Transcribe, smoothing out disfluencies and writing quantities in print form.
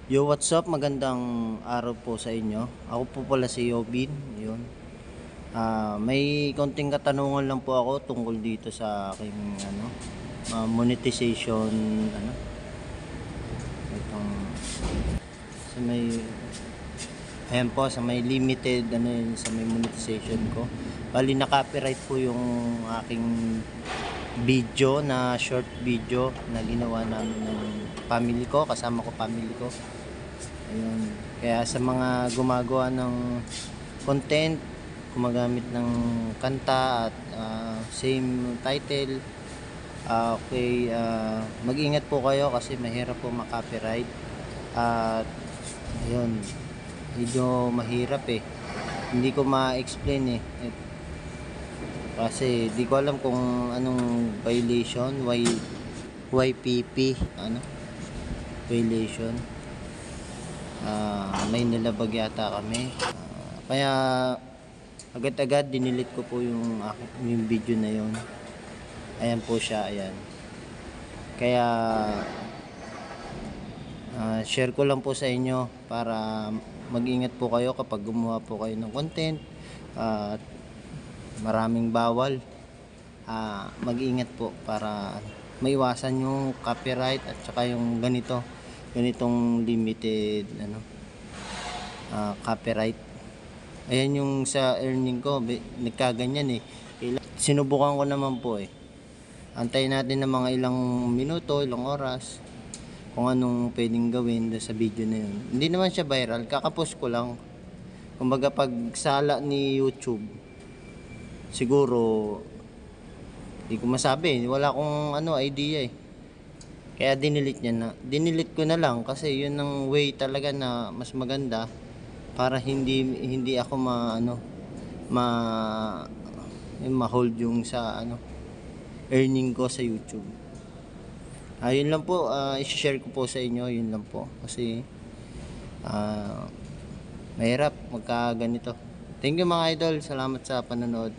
Yo, what's up? Magandang araw po sa inyo. Ako po pala si Yobin. Yun. May konting katanungan lang po ako tungkol dito sa aking monetization ano, itong sa may ayan po sa may limited sa may monetization ko. Bali na copyright po yung aking video na short video na ginawa namin ng family ko, kasama ko family ko. Ayun. Kaya sa mga gumagawa ng content, gumagamit ng kanta at same title, okay, mag-ingat po kayo kasi mahirap po makopyright. At ayun, medyo mahirap eh. Hindi ko ma-explain eh. Kasi di ko alam kung anong violation, YPP, violation. May nilabag yata kami. Kaya agad-agad dinilit ko po yung video na yun. Ayan po siya, ayan. Kaya share ko lang po sa inyo para mag-ingat po kayo kapag gumawa po kayo ng content at maraming bawal. Mag-ingat po para maiwasan yung copyright at saka yung ganitong limited copyright. Ayan yung sa earning ko, nagkaganyan eh. Sinubukan ko naman po eh. Antayin natin ng mga ilang minuto, ilang oras kung anong pwedeng gawin sa video na yun. Hindi naman siya viral, kakapost ko lang. Kumbaga pag sala ni YouTube, siguro hindi ko masabi, wala akong idea eh. Kaya dinilit ko na lang kasi yun ang way talaga na mas maganda para hindi ako ma-hold yung sa earning ko sa YouTube. Yun lang po, i-share ko po sa inyo, yun lang po kasi mahirap magka ganito. Thank you mga idol, salamat sa panonood.